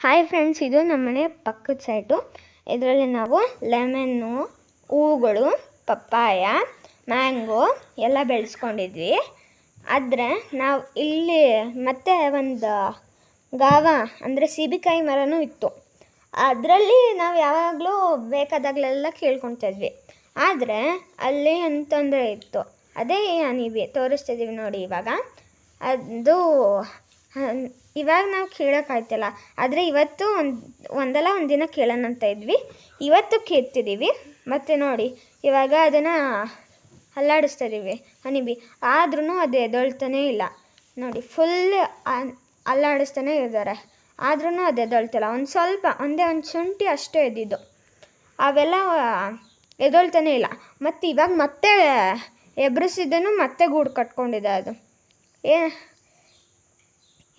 Hi friends, ಇದು ನಮ್ಮನೆ ಪಕ್ಕದ ಸೈಟು. ಇದರಲ್ಲಿ ನಾವು ಲೆಮನ್ನು, ಹೂವುಗಳು, ಪಪ್ಪಾಯ, ಮ್ಯಾಂಗೋ ಎಲ್ಲ ಬೆಳೆಸ್ಕೊಂಡಿದ್ವಿ. ಆದರೆ ನಾವು ಇಲ್ಲಿ ಮತ್ತೆ ಒಂದು ಗಾವ ಅಂದರೆ ಸೀಬೆಕಾಯಿ ಮರನೂ ಇತ್ತು. ಅದರಲ್ಲಿ ನಾವು ಯಾವಾಗಲೂ ಬೇಕಾದಾಗಲೆಲ್ಲ ಕೇಳ್ಕೊತಿದ್ವಿ. ಆದರೆ ಅಲ್ಲಿ ಅಂತಂದರೆ ಇತ್ತು, ಅದೇ ಹನಿಬಿ ತೋರಿಸ್ತಿದ್ದೀವಿ ನೋಡಿ. ಇವಾಗ ಅದು ಇವಾಗ ನಾವು ಕೇಳೋಕ್ಕಾಯ್ತಲ್ಲ, ಆದರೆ ಇವತ್ತು ಒಂದಲ್ಲ ಒಂದು ದಿನ ಕೇಳೋಣ ಅಂತ ಇದ್ವಿ. ಇವತ್ತು ಕೇಳ್ತಿದ್ದೀವಿ. ಮತ್ತು ನೋಡಿ, ಇವಾಗ ಅದನ್ನು ಅಲ್ಲಾಡಿಸ್ತಾ ಇದ್ದೀವಿ ಹನಿಬಿ, ಆದ್ರೂ ಅದು ಎದ್ದೇಳ್ತಾನೇ ಇಲ್ಲ ನೋಡಿ. ಫುಲ್ ಅಲ್ಲಾಡಿಸ್ತಾನೆ ಇದ್ದಾರೆ, ಆದ್ರೂ ಅದು ಎದ್ದೇಳ್ತಿಲ್ಲ. ಒಂದೇ ಒಂದು ಶುಂಠಿ ಅಷ್ಟೇ ಎದ್ದಿದ್ದು, ಅವೆಲ್ಲ ಎದ್ದೇಳ್ತಾನೆ ಇಲ್ಲ. ಮತ್ತು ಇವಾಗ ಮತ್ತೆ ಎಬ್ರಿಸಿದ್ದನ್ನು ಮತ್ತೆ ಗೂಡು ಕಟ್ಕೊಂಡಿದೆ. ಅದು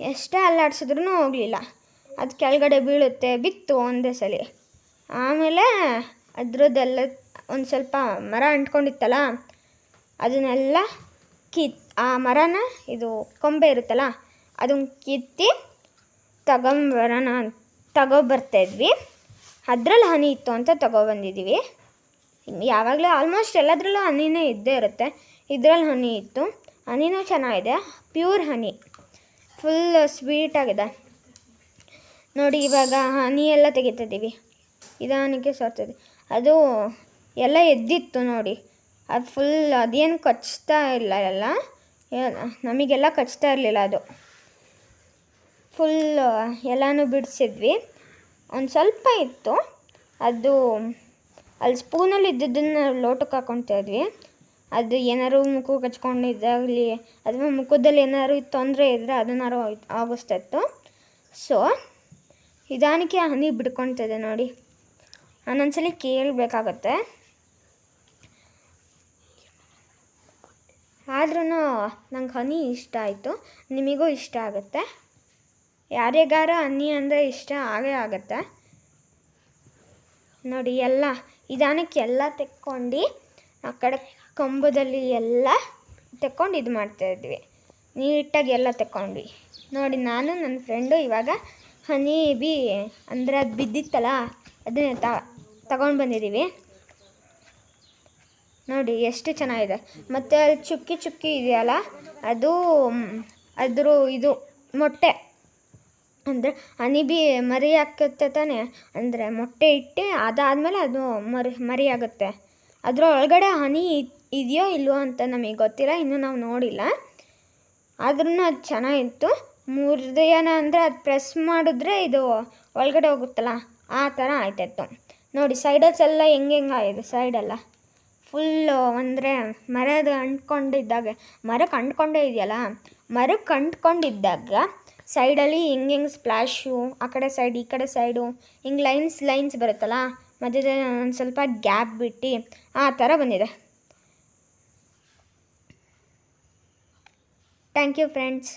ಎಷ್ಟೇ ಅಲ್ಲಾಡಿಸಿದ್ರೂ ಹೋಗಲಿಲ್ಲ. ಅದು ಕೆಳಗಡೆ ಬೀಳುತ್ತೆ, ಬಿತ್ತು ಒಂದೇ ಸಲ. ಆಮೇಲೆ ಅದರದ್ದೆಲ್ಲ ಒಂದು ಸ್ವಲ್ಪ ಮರ ಅಂಟ್ಕೊಂಡಿತ್ತಲ್ಲ, ಅದನ್ನೆಲ್ಲ ಆ ಮರನ, ಇದು ಕೊಂಬೆ ಇರುತ್ತಲ್ಲ, ಅದನ್ನು ಕಿತ್ತಿ ತಗೊಬರ್ತಾಯಿದ್ವಿ. ಅದರಲ್ಲಿ ಹನಿ ಇತ್ತು ಅಂತ ತಗೊಬಂದಿದ್ದೀವಿ. ಯಾವಾಗಲೂ ಆಲ್ಮೋಸ್ಟ್ ಎಲ್ಲದರಲ್ಲೂ ಹನಿನೇ ಇದ್ದೇ ಇರುತ್ತೆ. ಇದರಲ್ಲಿ ಹನಿ ಇತ್ತು. ಹನಿನೂ ಚೆನ್ನಾಗಿದೆ, ಪ್ಯೂರ್ ಹನಿ, ಫುಲ್ ಸ್ವೀಟಾಗಿದೆ ನೋಡಿ. ಇವಾಗ ಹನಿ ಎಲ್ಲ ತೆಗಿತಿದ್ದೀವಿ, ನಿಧಾನಕ್ಕೆ ಸೋರ್ತದೆ. ಅದು ಎಲ್ಲ ಎದ್ದಿತ್ತು ನೋಡಿ. ಅದು ಫುಲ್ ಅದೇನು ಕಚ್ತಾ ಇಲ್ಲ, ನಮಗೆಲ್ಲ ಕಚ್ತಾ ಇರಲಿಲ್ಲ. ಅದು ಫುಲ್ ಎಲ್ಲನೂ ಬಿಡಿಸಿದ್ವಿ. ಒಂದು ಸ್ವಲ್ಪ ಇತ್ತು, ಅದು ಅಲ್ಲಿ ಸ್ಪೂನಲ್ಲಿ ಇದ್ದಿದ್ದನ್ನು ಲೋಟಕ್ಕೆ ಹಾಕ್ಕೊತಾ ಇದ್ವಿ. ಅದು ಏನಾದ್ರು ಮುಖಕ್ಕೆ ಹಚ್ಕೊಂಡಿದ್ದಾಗಲಿ ಅಥವಾ ಮುಖದಲ್ಲಿ ಏನಾದ್ರು ತೊಂದರೆ ಇದ್ದರೆ ಅದನ್ನಾರು ಆಗಿಸ್ತಾ ಇತ್ತು. ಸೊ ನಿಧಾನಕ್ಕೆ ಹನಿ ಬಿಡ್ಕೊತಿದೆ ನೋಡಿ. ನಾನೊಂದ್ಸಲಿ ಕೇಳಬೇಕಾಗತ್ತೆ. ಆದ್ರೂ ನಂಗೆ ಹನಿ ಇಷ್ಟ ಆಯಿತು, ನಿಮಗೂ ಇಷ್ಟ ಆಗುತ್ತೆ. ಯಾರಿಗಾರ ಹನಿ ಅಂದರೆ ಇಷ್ಟ ಆಗೇ ಆಗುತ್ತೆ ನೋಡಿ. ಎಲ್ಲ ನಿಧಾನಕ್ಕೆ ಎಲ್ಲ ತೆಕ್ಕೊಂಡು ಆ ಕಡೆ ಕಂಬದಲ್ಲಿ ಎಲ್ಲ ತೆಕ್ಕೊಂಡು ಇದು ಮಾಡ್ತಾಯಿದ್ವಿ. ನೀಟಾಗಿ ಎಲ್ಲ ತೆಕ್ಕೊಂಡ್ವಿ ನೋಡಿ. ನಾನು ನನ್ನ ಫ್ರೆಂಡು ಇವಾಗ ಹನಿ ಬಿ ಅಂದರೆ ಅದು ಬಿದ್ದಿತ್ತಲ್ಲ, ಅದನ್ನೇ ತಗೊಂಡು ಬಂದಿದ್ದೀವಿ ನೋಡಿ. ಎಷ್ಟು ಚೆನ್ನಾಗಿದೆ. ಮತ್ತು ಅದು ಚುಕ್ಕಿ ಚುಕ್ಕಿ ಇದೆಯಲ್ಲ, ಅದು ಇದು ಮೊಟ್ಟೆ ಅಂದರೆ ಹನಿ ಬಿ ಮರಿ ಹಾಕುತ್ತೆ ತಾನೆ. ಅಂದರೆ ಮೊಟ್ಟೆ ಇಟ್ಟು ಅದಾದಮೇಲೆ ಅದು ಮರಿ ಆಗುತ್ತೆ. ಅದರ ಒಳಗಡೆ ಹನಿ ಇದೆಯೋ ಇಲ್ವೋ ಅಂತ ನಮಗೆ ಗೊತ್ತಿಲ್ಲ, ಇನ್ನೂ ನಾವು ನೋಡಿಲ್ಲ. ಆದ್ರೂ ಅದು ಚೆನ್ನಾಗಿತ್ತು. ಮೂರ್ದೇನ ಅಂದರೆ ಅದು ಪ್ರೆಸ್ ಮಾಡಿದ್ರೆ ಇದು ಒಳಗಡೆ ಹೋಗುತ್ತಲ್ಲ, ಆ ಥರ ಆಯ್ತಾಯಿತ್ತು ನೋಡಿ. ಸೈಡಲ್ಸೆಲ್ಲ ಹೆಂಗೆ ಆಗಿದೆ, ಸೈಡೆಲ್ಲ ಫುಲ್ಲು ಅಂದರೆ ಮರಕ್ಕೆ ಅಂಟ್ಕೊಂಡೇ ಇದೆಯಲ್ಲ. ಮರಕ್ಕೆ ಅಂಟ್ಕೊಂಡಿದ್ದಾಗ ಸೈಡಲ್ಲಿ ಹೆಂಗೆ ಸ್ಪ್ಲ್ಯಾಶು, ಆ ಕಡೆ ಸೈಡ್ ಈ ಕಡೆ ಸೈಡು ಹಿಂಗೆ ಲೈನ್ಸ್ ಬರುತ್ತಲ್ಲ, ಮಧ್ಯದಲ್ಲಿ ಒಂದು ಸ್ವಲ್ಪ ಗ್ಯಾಪ್ ಬಿಟ್ಟು ಆ ಥರ ಬಂದಿದೆ. Thank you friends.